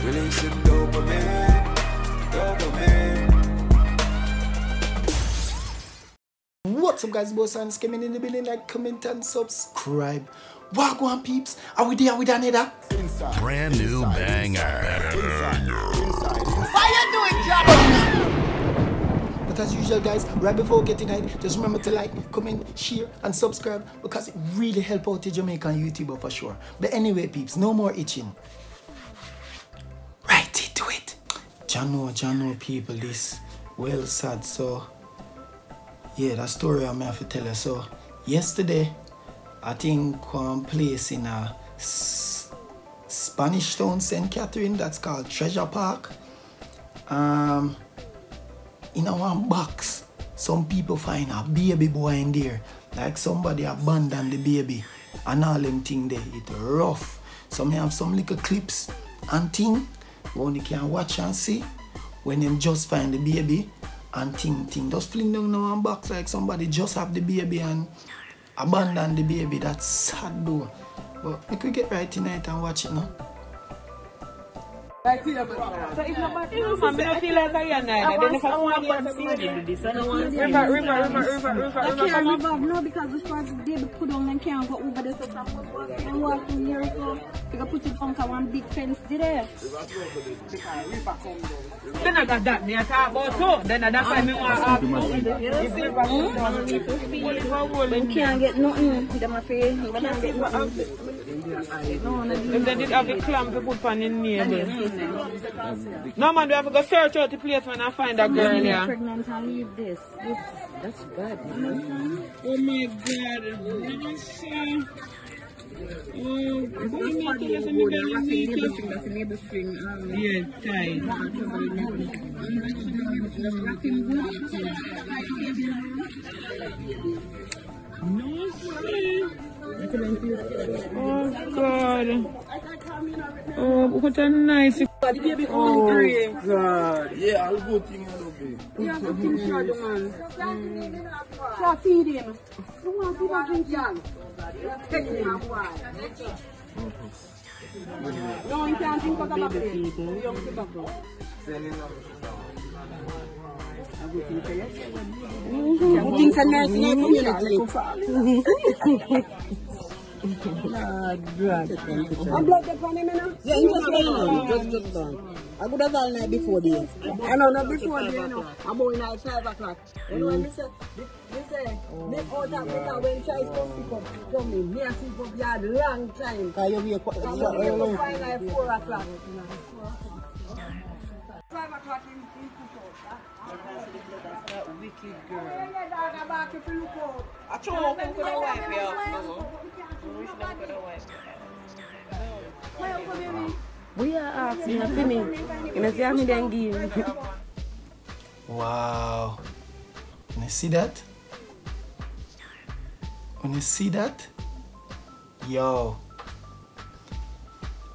Release the dopamine, dopamine. What's up, guys? Boss and coming in the building. Like, comment, and subscribe. Wagwan peeps, are we there with another brand new banger? Why you doing, John? But as usual, guys, right before getting it, just remember to like, comment, share, and subscribe because it really helps out the Jamaican YouTuber for sure. But anyway, peeps, no more itching. Right into it. Jano, people, this well sad. So yeah, that story I may have to tell you. So yesterday, I think one place in a Spanish town, St. Catherine, that's called Treasure Park. In a one box, some people find a baby boy in there. Like somebody abandoned the baby and all them things there. It's rough. So I have some little clips and thing when you can watch and see when them just find the baby and thing. Just fling down in one box like somebody just have the baby and abandon the baby. That's sad though. But we could get right tonight and watch it now. So if nobody I don't feel like I then if I want to see this, I don't want to river. I can't river, no, because the first day we put on and can't go over the stuff and walk from here, so we can put it on one big fence there. Then I got that, me I talk about too. Then that's why me want to ask you. They can't get nothing, them afraid. If they did have the clamp to put on in neighbor. No man, we have to go search out the place when I find that girl here. Pregnant and leave this. That's bad. Oh my God. Oh, yeah, tight. No, oh God. Oh, what a nice. Oh God. Yeah, I'll go thing on the yeah, man. So feed him. You want to drink young? Take him out wide. No, you can't drink out of the young tobacco. Things are nice in the community. I'm blood upon him now? Yeah, just done. I could have done that before the I know, not before the I'm going at 5 o'clock. You know what I say? Make all that because when try to pick up, tell me, I pick up yard long time. Because you'll be a 4 o'clock. 5 o'clock in that wicked girl. I told him to the wife here. We are asking for me. Can I see me then give? Wow. When you see that? When you see that? Yo.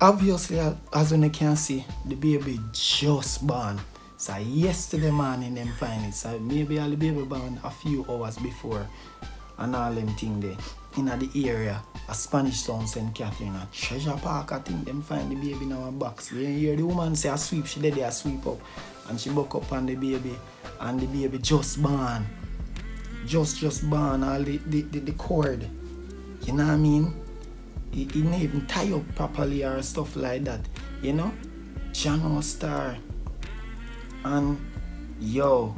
Obviously, as when you can see, the baby just born. So yesterday morning them find it. So maybe all the baby born a few hours before and all them thing there. In the area, a Spanish town, St. Catherine, a Treasure Park, I think them find the baby in our box. You hear the woman say a sweep, she did a sweep up and she buck up on the baby and the baby just born. Just born, all the cord. You know what I mean? It didn't even tie up properly or stuff like that. You know? Jano Star. And yo,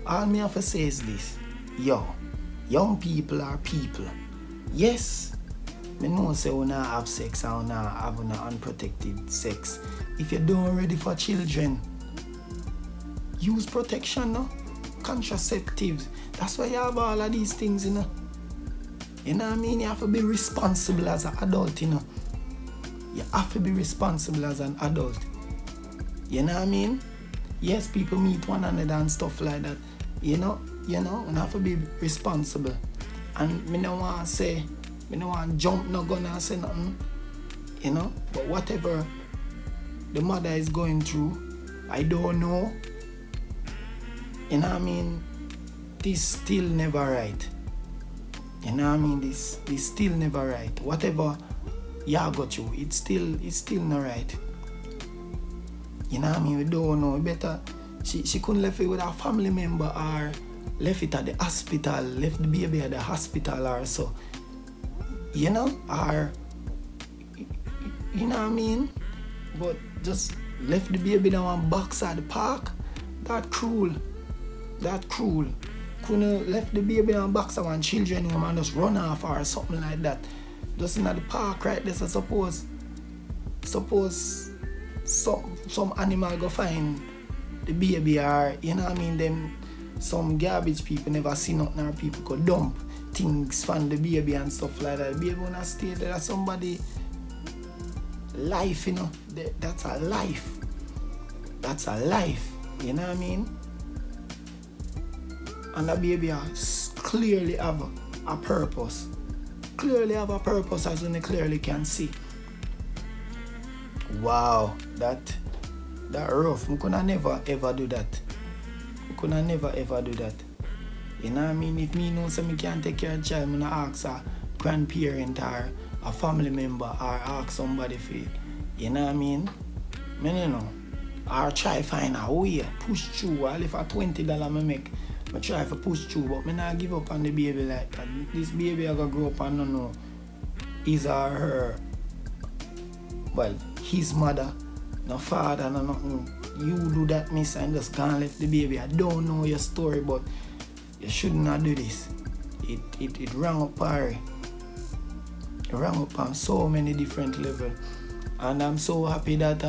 all me have to say is this. Yo, young people are people. Yes, I know say we not have sex or not have unprotected sex. If you're doing ready for children, use protection, no? Contraceptives. That's why you have all of these things, you know. You know what I mean? You have to be responsible as an adult, you know. You have to be responsible as an adult. You know what I mean? Yes, people meet one another and stuff like that. You know, you have to be responsible. And me don't want to say, me don't want to jump no gun and say nothing. You know, but whatever the mother is going through, I don't know. You know what I mean? This still never right. You know what I mean? This still never right. Whatever y'all got you, it's still not right. You know what I mean? We don't know. Better she couldn't left it with a family member or left it at the hospital, left the baby at the hospital or so. You know? Or you know what I mean? But just left the baby down one box at the park. That cruel. Couldn't left the baby down box at one children home and just run off or something like that. Just in the park right there, so suppose some animal go find the baby or you know what I mean, them some garbage people never see nothing or people go dump things from the baby and stuff like that. The baby wanna stay there as somebody life, you know. That's a life. That's a life. You know what I mean? And the baby clearly have a purpose. Clearly have a purpose as you clearly can see. Wow, that rough. I could never ever do that. I could never ever do that. You know what I mean? If me know something can't take care of a child, I'm gonna ask a grandparent or a family member or ask somebody for it. You know what I mean? I don't know. Or try find a way, push through. Or if a $20 I make, I try to push through, but I not give up on the baby like that. This baby I gonna grow up and don't know his or her, well, his mother, no father, no nothing. You do that, miss, and just can't left the baby. I don't know your story, but you should not do this. It rang up Harry. It rang up on so many different levels. And I'm so happy that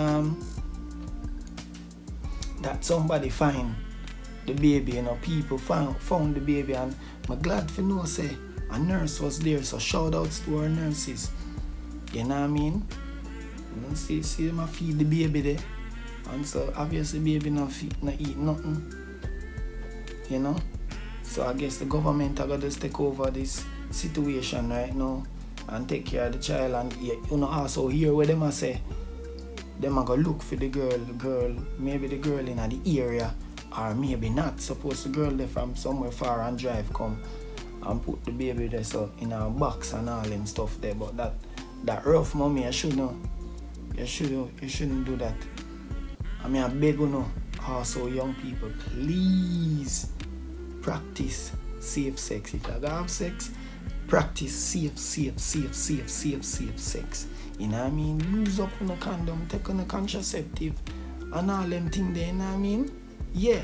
that somebody find the baby, you know, people found the baby, and I'm glad to know say a nurse was there, so shout outs to our nurses. You know what I mean? You know, see them feed the baby there. And so obviously baby not eat nothing. You know? So I guess the government are gonna take over this situation right now and take care of the child, and you know also hear what them say. Them are gonna look for the girl, maybe the girl in the area, or maybe not. Suppose the girl there from somewhere far and drive come and put the baby there so in a box and all them stuff there. But that rough mommy, you shouldn't do that. I mean, I beg you know, also young people, please practice safe sex. If you gonna have sex, practice safe sex. You know what I mean? Use up on a condom, take on a contraceptive, and all them things there, you know what I mean? Yeah.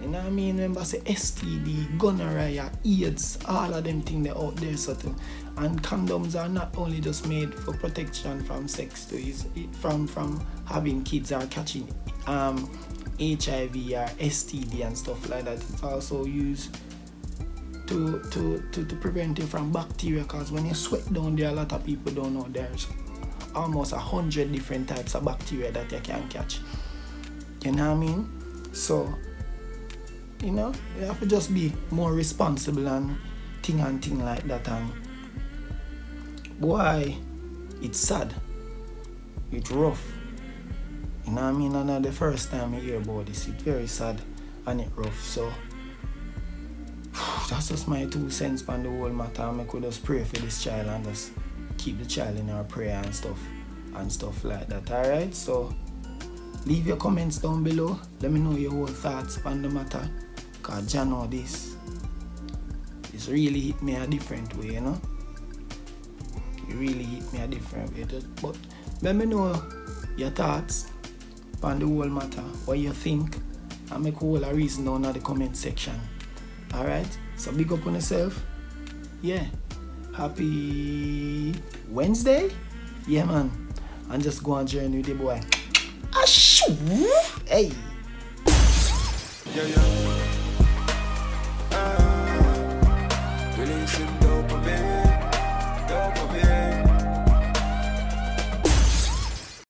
You know what I mean? Remember, say STD, gonorrhea, AIDS, all of them things out there. And condoms are not only just made for protection from sex, from having kids or catching HIV or STD and stuff like that. It's also used to prevent you from bacteria, because when you sweat down there, a lot of people don't know there's almost 100 different types of bacteria that you can catch. You know what I mean? So, you know, you have to just be more responsible and thing like that. And boy, it's sad. It's rough. You know what I mean? And not the first time I hear about this. It's very sad and it's rough. So that's just my 2 cents on the whole matter. I could just pray for this child and just keep the child in our prayer and stuff like that. Alright? So leave your comments down below. Let me know your whole thoughts on the matter. Because John know this really hit me a different way, you know? It really hit me a different way. But let me know your thoughts on the whole matter. What you think. And make a whole reason down in the comment section. Alright? So big up on yourself. Yeah. Happy Wednesday? Yeah, man. And just go on journey with the boy. Ashoo! Hey! Yeah.